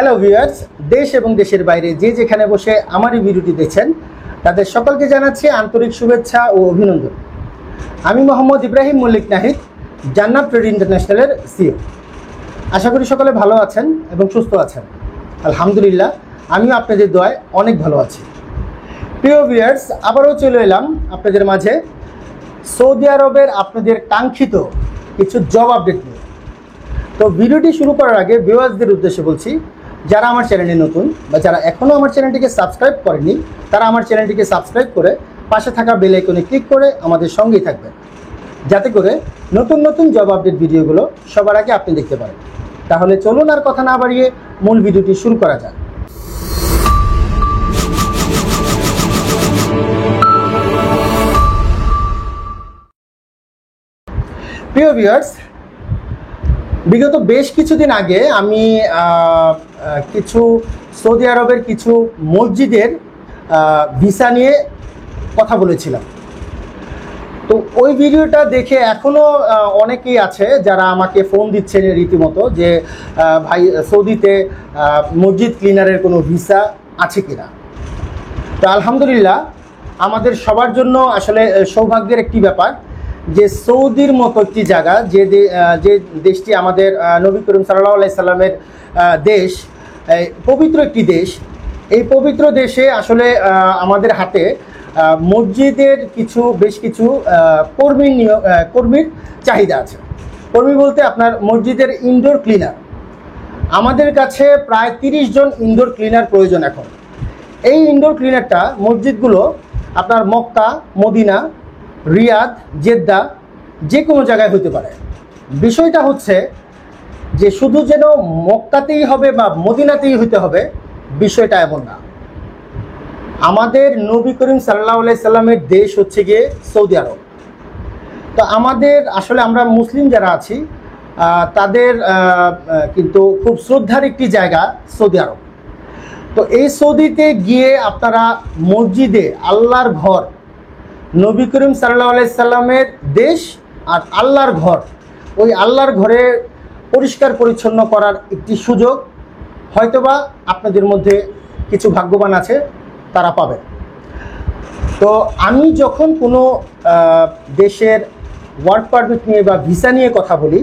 Hello viewers, দেশ এবং দেশের বাইরে যে যেখানে বসে আমার এই ভিডিওটি দেখছেন তাদের সকলকে জানাচ্ছি আন্তরিক শুভেচ্ছা ও অভিনন্দন। আমি মোহাম্মদ ইব্রাহিম মল্লিক নাহিদ, জান্নাত ট্রেড ইন্টারন্যাশনালের সিইও। আশা করি সকলে ভালো আছেন এবং সুস্থ আছেন। আলহামদুলিল্লাহ, আমিও আপনাদের দোয়ায় অনেক ভালো আছি। প্রিয় ভিউয়ার্স, আবারও চলে এলাম আপনাদের মাঝে সৌদি আরবের আপনাদের কাঙ্ক্ষিত কিছু জব আপডেট নিয়ে। তো ভিডিওটি শুরু করার আগে ভিউয়ার্সদের উদ্দেশ্যে বলছি, যারা আমার চ্যানেলে নতুন বা যারা এখনও আমার চ্যানেলটিকে সাবস্ক্রাইব করেননি তারা আমার চ্যানেলটিকে সাবস্ক্রাইব করে পাশে থাকা বেল আইকনে ক্লিক করে আমাদের সঙ্গেই থাকবেন, যাতে করে নতুন নতুন জব আপডেট ভিডিওগুলো সবার আগে আপনি দেখতে পারেন। তাহলে চলুন আর কথা না বাড়িয়ে মূল ভিডিওটি শুরু করা যাক। প্রিয় ভিউয়ার্স, বিগত বেশ কিছুদিন আগে আমি কিছু সৌদি আরবের কিছু মসজিদের ভিসা নিয়ে কথা বলেছিলাম। তো ওই ভিডিওটা দেখে এখনও অনেকেই আছে যারা আমাকে ফোন দিচ্ছেন রীতিমতো যে ভাই, সৌদিতে মসজিদ ক্লিনারের কোনো ভিসা আছে কিনা। তো আলহামদুলিল্লাহ, আমাদের সবার জন্য আসলে সৌভাগ্যের একটি ব্যাপার যে সৌদির মতো একটি জায়গা, যে দেশটি আমাদের নবী করিম সাল্লাল্লাহু আলাইহি সাল্লামের দেশ, পবিত্র একটি দেশ। এই পবিত্র দেশে আসলে আমাদের হাতে মসজিদের বেশ কিছু কর্মীর চাহিদা আছে। কর্মী বলতে আপনার মসজিদের ইনডোর ক্লিনার। আমাদের কাছে প্রায় 30 জন ইনডোর ক্লিনার প্রয়োজন এখন। এই ইনডোর ক্লিনারটা মসজিদগুলো আপনার মক্কা, মদিনা, রিয়াদ, জেদ্দা যে কোনো জায়গায় হতে পারে। বিষয়টা হচ্ছে যে শুধু যেন মক্কাতেই হবে বা মদিনাতেই হতে হবে, বিষয়টা এমন না। আমাদের নবী করিম সাল্লাল্লাহু আলাইহি সাল্লামের দেশ হচ্ছে গিয়ে সৌদি আরব। তো আমাদের আসলে আমরা মুসলিম যারা আছি তাদের কিন্তু খুব শ্রদ্ধার একটি জায়গা সৌদি আরব। তো এই সৌদিতে গিয়ে আপনারা মসজিদে, আল্লাহর ঘর, নবী করিম সাল্লাল্লাহু আলাইহি সাল্লামের দেশ আর আল্লাহর ঘর, ওই আল্লাহর ঘরে পরিষ্কার পরিচ্ছন্ন করার একটি সুযোগ হয়তোবা আপনাদের মধ্যে কিছু ভাগ্যবান আছে, তারা পাবেন। তো আমি যখন কোনো দেশের ওয়ার্ক পারমিট নিয়ে বা ভিসা নিয়ে কথা বলি,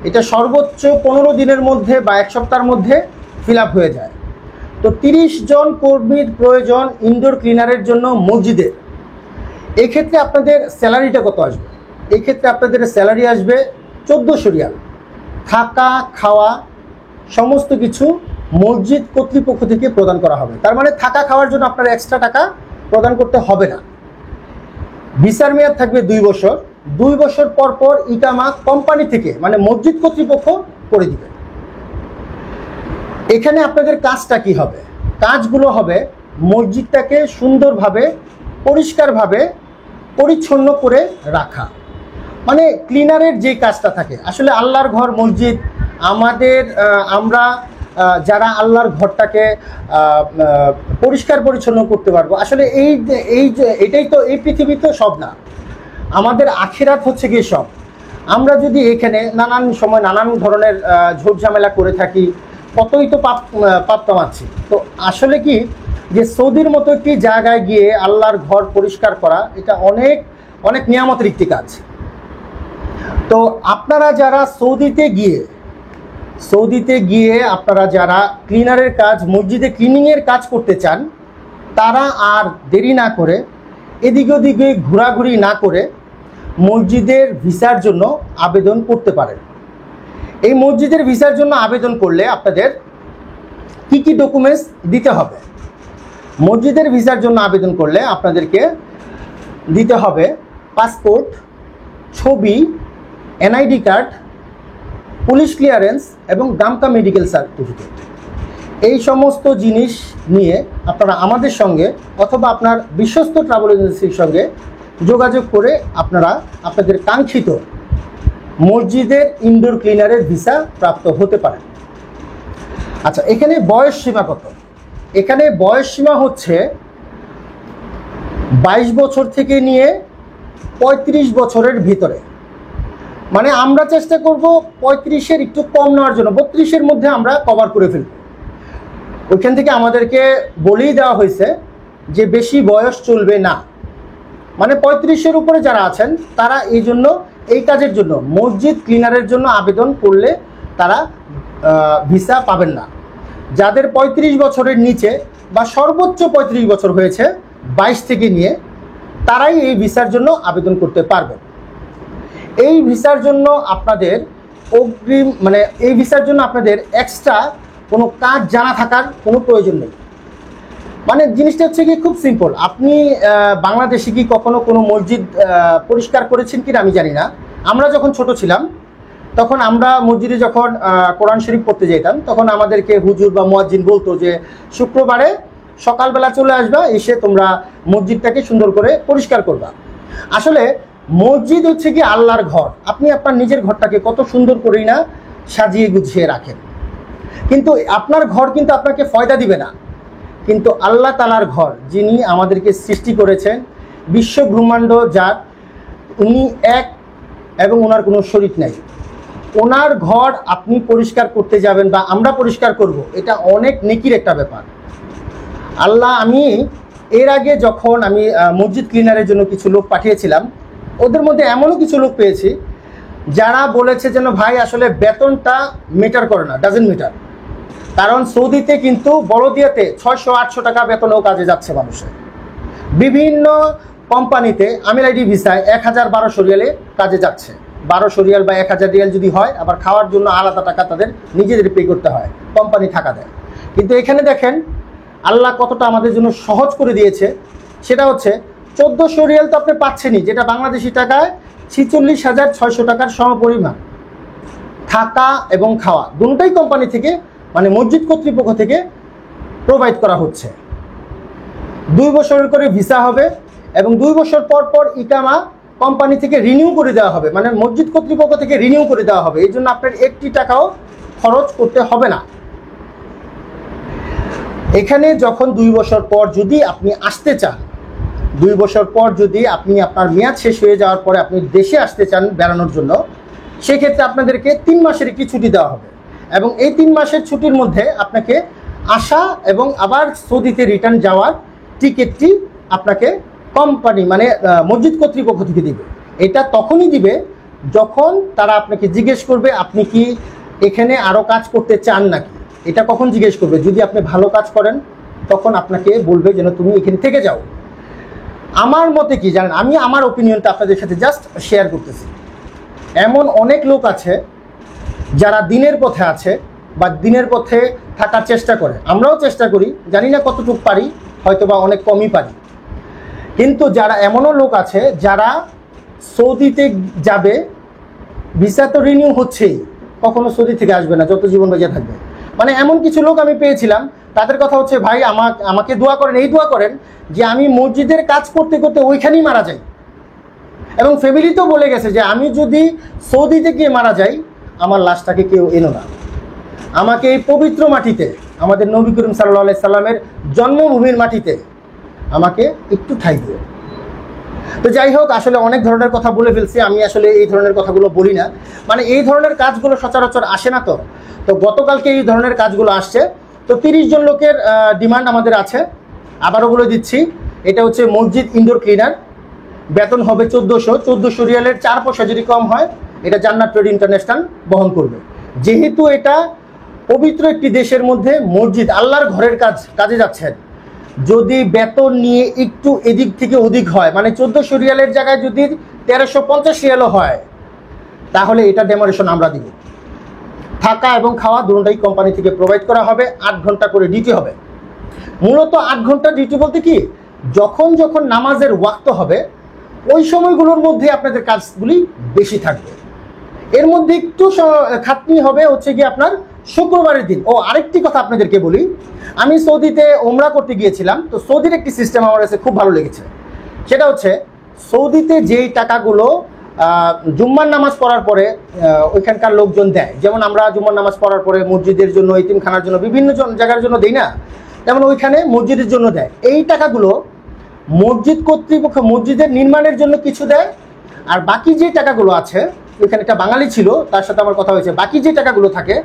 এটা সর্বোচ্চ 15 দিনের মধ্যে বা এক সপ্তাহের মধ্যে ফিল আপ হয়ে যায়। তো 30 জন কর্মীর প্রয়োজন ইনডোর ক্লিনারের জন্য মসজিদের। এক্ষেত্রে আপনাদের স্যালারিটা কত আসবে? এক্ষেত্রে আপনাদের স্যালারি আসবে 1400 রিয়াল। থাকা, খাওয়া সমস্ত কিছু মসজিদ কর্তৃপক্ষ থেকে প্রদান করা হবে। তার মানে থাকা খাওয়ার জন্য আপনার এক্সট্রা টাকা প্রদান করতে হবে না। ভিসার মেয়াদ থাকবে 2 বছর। 2 বছর পর পর ইকামা কোম্পানি থেকে, মানে মসজিদ কর্তৃপক্ষ করে দিবে। এখানে আপনাদের কাজটা কি হবে? কাজগুলো হবে মসজিদটাকে সুন্দরভাবে, পরিষ্কারভাবে পরিচ্ছন্ন করে রাখা। মানে ক্লিনারের যে কাজটা থাকে, আসলে আল্লাহর ঘর, মসজিদ, আমরা যারা আল্লাহর ঘরটাকে পরিষ্কার পরিচ্ছন্ন করতে পারবো, আসলে এটাই তো এই পৃথিবীতে সব না। আমাদের আখিরাত হচ্ছে গিয়ে সব। আমরা যদি এখানে নানান সময় নানান ধরনের ঝোট ঝামেলা করে থাকি, কতই তো পাপ কামাচ্ছি। তো আসলে কি যে সৌদির মতো একটি জায়গায় গিয়ে আল্লাহর ঘর পরিষ্কার করা, এটা অনেক অনেক নিয়ামতের একটি কাজ। তো আপনারা যারা সৌদিতে গিয়ে আপনারা যারা ক্লিনারের কাজ, মসজিদে ক্লিনিংয়ের কাজ করতে চান, তারা আর দেরি না করে, এদিকে ওদিকে ঘোরাঘুরি না করে মসজিদের ভিসার জন্য আবেদন করতে পারেন। এই মসজিদের ভিসার জন্য আবেদন করলে আপনাদের কি কি ডকুমেন্টস দিতে হবে? মসজিদের ভিসার জন্য আবেদন করলে আপনাদেরকে দিতে হবে পাসপোর্ট, ছবি, এনআইডি কার্ড, পুলিশ ক্লিয়ারেন্স এবং গামকা মেডিকেল সার্টিফিকেট। এই সমস্ত জিনিস নিয়ে আপনারা আমাদের সঙ্গে অথবা আপনার বিশ্বস্ত ট্রাভেল এজেন্সির সঙ্গে যোগাযোগ করে আপনারা আপনাদের কাঙ্ক্ষিত মসজিদের ইনডোর ক্লিনারের ভিসা প্রাপ্ত হতে পারেন। আচ্ছা, এখানে বয়স সীমা কত? এখানে বয়স সীমা হচ্ছে 22 বছর থেকে নিয়ে 35 বছরের ভিতরে। মানে আমরা চেষ্টা করব 35-এর একটু কম নেওয়ার জন্য, 32-এর মধ্যে আমরা কভার করে ফেলব। ওইখান থেকে আমাদেরকে বলেই দেওয়া হয়েছে যে বেশি বয়স চলবে না, মানে 35-এর উপরে যারা আছেন তারা এই জন্য এই কাজের জন্য মসজিদ ক্লিনারের জন্য আবেদন করলে তারা ভিসা পাবেন না। যাদের 35 বছরের নিচে বা সর্বোচ্চ 35 বছর হয়েছে 22 থেকে নিয়ে, তারাই এই ভিসার জন্য আবেদন করতে পারবেন। এই ভিসার জন্য আপনাদের অগ্রিম মানে এই ভিসার জন্য আপনাদের এক্সট্রা কোনো কাজ জানা থাকার কোনো প্রয়োজন নেই। মানে জিনিসটা হচ্ছে কি খুব সিম্পল। আপনি বাংলাদেশে কি কখনো কোনো মসজিদ পরিষ্কার করেছেন কিনা আমি জানি না। আমরা যখন ছোট ছিলাম তখন আমরা মসজিদে যখন কোরআন শরীফ পড়তে যেতাম তখন আমাদেরকে হুজুর বা মুয়াজ্জিন বলতো যে শুক্রবারে সকালবেলা চলে আসবা, এসে তোমরা মসজিদটাকে সুন্দর করে পরিষ্কার করবা। আসলে মসজিদ হচ্ছে কি আল্লাহর ঘর। আপনি আপনার নিজের ঘরটাকে কত সুন্দর করেই না সাজিয়ে গুছিয়ে রাখেন, কিন্তু আপনার ঘর কিন্তু আপনাকে ফয়দা দিবে না। কিন্তু আল্লাহ তাআলার ঘর, যিনি আমাদেরকে সৃষ্টি করেছেন, বিশ্ব ব্রহ্মাণ্ড যার, উনি এক এবং ওনার কোনো শরীক নাই। ওনার ঘর আপনি পরিষ্কার করতে যাবেন বা আমরা পরিষ্কার করব, এটা অনেক নেকির একটা ব্যাপার। আমি এর আগে যখন আমি মসজিদ ক্লিনারের জন্য কিছু লোক পাঠিয়েছিলাম, ওদের মধ্যে এমনও কিছু লোক পেয়েছি যারা বলেছে যেন ভাই আসলে বেতনটা ম্যাটার করে না, ডাজেন্ট ম্যাটার। কারণ সৌদিতে কিন্তু বড়দিয়াতে 600-800 টাকা বেতনেও কাজে যাচ্ছে মানুষের। বিভিন্ন কোম্পানিতে আমির আইডি ভিসায় 1000-1200 রিয়ালে কাজে যাচ্ছে। 1200 রিয়াল বা 1000 রিয়াল যদি হয়, আবার খাওয়ার জন্য আলাদা টাকা তাদের নিজেদের পে করতে হয়, কোম্পানি টাকা দেয়। কিন্তু এখানে দেখেন আল্লাহ কতটা আমাদের জন্য সহজ করে দিয়েছে। সেটা হচ্ছে 1400 রিয়াল তো আপনি পাচ্ছেনই, যেটা বাংলাদেশি টাকায় 46,600 টাকার সমপরিমাণ। থাকা এবং খাওয়া দুটোই কোম্পানি থেকে মানে মসজিদ কর্তৃপক্ষ থেকে প্রোভাইড করা হচ্ছে। 2 বছরের করে ভিসা হবে এবং 2 বছর পর পর ইকামা কোম্পানি থেকে রিনিউ করে দেওয়া হবে, মানে মসজিদ কর্তৃপক্ষ থেকে রিনিউ করে দেওয়া হবে। এই জন্য আপনার একটি টাকাও খরচ করতে হবে না। এখানে যখন 2 বছর পর যদি আপনি আসতে চান, 2 বছর পর যদি আপনি আপনার মেয়াদ শেষ হয়ে যাওয়ার পরে আপনি দেশে আসতে চান বেড়ানোর জন্য, সেক্ষেত্রে আপনাদেরকে 3 মাসের একটি ছুটি দেওয়া হবে এবং এই 3 মাসের ছুটির মধ্যে আপনাকে আসা এবং আবার সৌদিতে রিটার্ন যাওয়ার টিকিটটি আপনাকে কোম্পানি মানে মসজিদ কর্তৃপক্ষ থেকে দিবে। এটা তখনই দিবে যখন তারা আপনাকে জিজ্ঞেস করবে আপনি কি এখানে আরও কাজ করতে চান নাকি। এটা কখন জিজ্ঞেস করবে? যদি আপনি ভালো কাজ করেন তখন আপনাকে বলবে যেন তুমি এখানে থেকে যাও। আমার মতে কি জানেন, আমি আমার ওপিনিয়নটা আপনাদের সাথে জাস্ট শেয়ার করতেছি। এমন অনেক লোক আছে যারা দিনের পথে আছে বা দিনের পথে থাকার চেষ্টা করে, আমরাও চেষ্টা করি, জানি না কতটুকু পারি, হয়তো বা অনেক কমই পারি। কিন্তু যারা এমনও লোক আছে যারা সৌদিতে যাবে, ভিসা তো রিনিউ হচ্ছেই, কখনো সৌদি থেকে আসবে না যত জীবন বেঁচে থাকবে। মানে এমন কিছু লোক আমি পেয়েছিলাম, তাদের কথা হচ্ছে ভাই আমাকে দোয়া করেন, এই দোয়া করেন যে আমি মসজিদের কাজ করতে করতে ওইখানেই মারা যাই। এবং ফ্যামিলি তো বলে গেছে যে আমি যদি সৌদিতে গিয়ে মারা যাই আমার লাশটাকে কেউ এনো না, আমাকে এই পবিত্র মাটিতে, আমাদের নবী করিম সাল্লাল্লাহু আলাইহি সাল্লামের জন্মভূমির মাটিতে আমাকে একটু ঠাঁই দিও। তো যাই হোক, আসলে অনেক ধরনের কথা বলে ফেলছি। আমি আসলে এই ধরনের কথাগুলো বলি না, মানে এই ধরনের কাজগুলো সচরাচর আসে না। তো গতকালকে এই ধরনের কাজগুলো আসছে। তো 30 জন লোকের ডিমান্ড আমাদের আছে। আবারও বলে দিচ্ছি, এটা হচ্ছে মসজিদ ইনডোর ক্লিনার, বেতন হবে 1400 রিয়ালের 4 পয়সা যদি কম হয় এটা জান্নাত ট্রেড ইন্টারন্যাশনাল বহন করবে। যেহেতু এটা পবিত্র একটি দেশের মধ্যে মসজিদ আল্লাহর ঘরের কাজে যাচ্ছেন, যদি বেতন নিয়ে একটু এদিক থেকে ওদিক হয়, মানে 1400 রিয়ালের জায়গায় যদি 1350 রিয়ালও হয়, তাহলে এটা ডেমোরেশন আমরা দিব। থাকা এবং খাওয়া দুটোটাই কোম্পানি থেকে প্রোভাইড করা হবে। 8 ঘন্টা করে ডিউটি হবে। মূলত 8 ঘন্টা ডিউটি বলতে কি, যখন যখন নামাজের ওয়াক্ত হবে ওই সময়গুলোর মধ্যে আপনাদের কাজগুলি বেশি থাকবে। এর মধ্যে একটু খাটনি হবে হচ্ছে কি আপনার শুক্রবারের দিন। ও আরেকটি কথা আপনাদেরকে বলি, আমি সৌদিতে ওমরা করতে গিয়েছিলাম। তো সৌদির একটি সিস্টেম আমার কাছে খুব ভালো লেগেছে। সেটা হচ্ছে সৌদিতে যেই টাকাগুলো জুম্মার নামাজ পড়ার পরে ওইখানকার লোকজন দেয়, যেমন আমরা জুম্মার নামাজ পড়ার পরে মসজিদের জন্য, ইতিমখানার জন্য, বিভিন্ন জায়গার জন্য দেই না, তেমন ওইখানে মসজিদের জন্য দেয়। এই টাকাগুলো মসজিদ কর্তৃপক্ষ মসজিদের নির্মাণের জন্য কিছু দেয়, আর বাকি যে টাকাগুলো আছে, ওইখানে একটা বাঙালি ছিল, তার সাথে আমার কথা হয়েছে, বাকি যে টাকাগুলো থাকে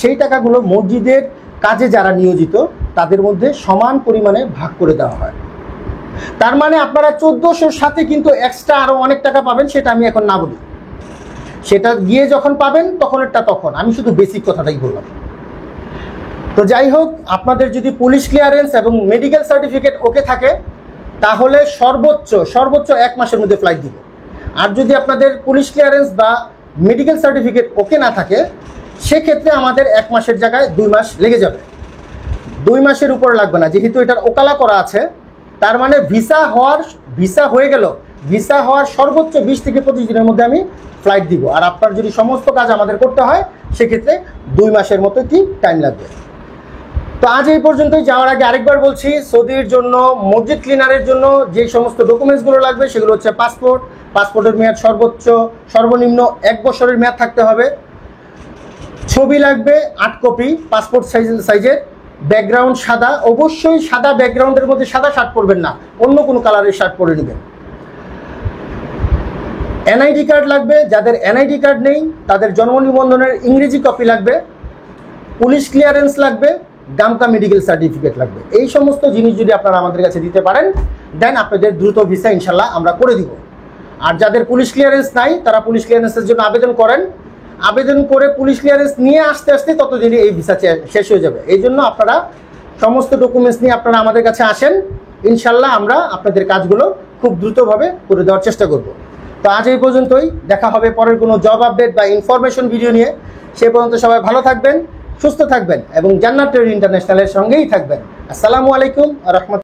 সেই টাকাগুলো মসজিদের কাজে যারা নিয়োজিত তাদের মধ্যে সমান পরিমাণে ভাগ করে দেওয়া হয়। তার মানে আপনারা 1400-র সাথে কিন্তু এক্সট্রা আরো অনেক টাকা পাবেন, সেটা আমি এখন না বলি, সেটা গিয়ে যখন পাবেন তখনেরটা তখন, আমি শুধু বেসিক কথাটাই বললাম। তো যাই হোক, আপনাদের যদি পুলিশ ক্লিয়ারেন্স এবং মেডিকেল সার্টিফিকেট ওকে থাকে তাহলে সর্বোচ্চ 1 মাসের মধ্যে ফ্লাইট দিব। আর যদি আপনাদের পুলিশ ক্লিয়ারেন্স বা মেডিকেল সার্টিফিকেট ওকে না থাকে সেক্ষেত্রে আমাদের 1 মাসের জায়গায় 2 মাস লেগে যাবে। 2 মাসের উপর লাগবে না, যেহেতু এটার ওকালা করা আছে। তার মানে ভিসা হয়ে গেল, ভিসা হওয়ার সর্বোচ্চ 20 থেকে 25 দিনের মধ্যে আমি ফ্লাইট দিব। আর আপনার যদি সমস্ত কাজ আমাদের করতে হয় সেক্ষেত্রে 2 মাসের মতো কি টাইম লাগবে। তো আজ এই পর্যন্তই। যাওয়ার আগে আরেকবার বলছি, সৌদির জন্য মসজিদ ক্লিনারের জন্য যে সমস্ত ডকুমেন্টসগুলো লাগবে সেগুলো হচ্ছে পাসপোর্টের মেয়াদ সর্বনিম্ন 1 বছরের মেয়াদ থাকতে হবে। ছবি লাগবে 8 কপি পাসপোর্ট সাইজের, ব্যাকগ্রাউন্ড সাদা, অবশ্যই সাদা ব্যাকগ্রাউন্ডের মধ্যে সাদা শার্ট পরবেন না, অন্য কোনো কালারের শার্ট পরে নেবেন। এনআইডি কার্ড লাগবে, যাদের এনআইডি কার্ড নেই তাদের জন্ম নিবন্ধনের ইংরেজি কপি লাগবে, পুলিশ ক্লিয়ারেন্স লাগবে, গামকা মেডিকেল সার্টিফিকেট লাগবে। এই সমস্ত জিনিস যদি আপনারা আমাদের কাছে দিতে পারেন দেন আপনাদের দ্রুত ভিসা ইনশাল্লাহ আমরা করে দিব। আর যাদের পুলিশ ক্লিয়ারেন্স নাই তারা পুলিশ ক্লিয়ারেন্সের জন্য আবেদন করেন, আবেদন করে পুলিশ ক্লিয়ারেন্স নিয়ে আসতে আসতে ততদিনে এই ভিসা শেষ হয়ে যাবে। এই জন্য আপনারা সমস্ত ডকুমেন্টস নিয়ে আপনারা আমাদের কাছে আসেন, ইনশাল্লাহ আমরা আপনাদের কাজগুলো খুব দ্রুতভাবে করে দেওয়ার চেষ্টা করব। তো আজ এই পর্যন্তই, দেখা হবে পরের কোনো জব আপডেট বা ইনফরমেশন ভিডিও নিয়ে। সে পর্যন্ত সবাই ভালো থাকবেন, সুস্থ থাকবেন এবং জান্নাত ট্রেড ইন্টারন্যাশনালের সঙ্গেই থাকবেন। আসসালামু আলাইকুম ওয়া রাহমাতুল্লাহ।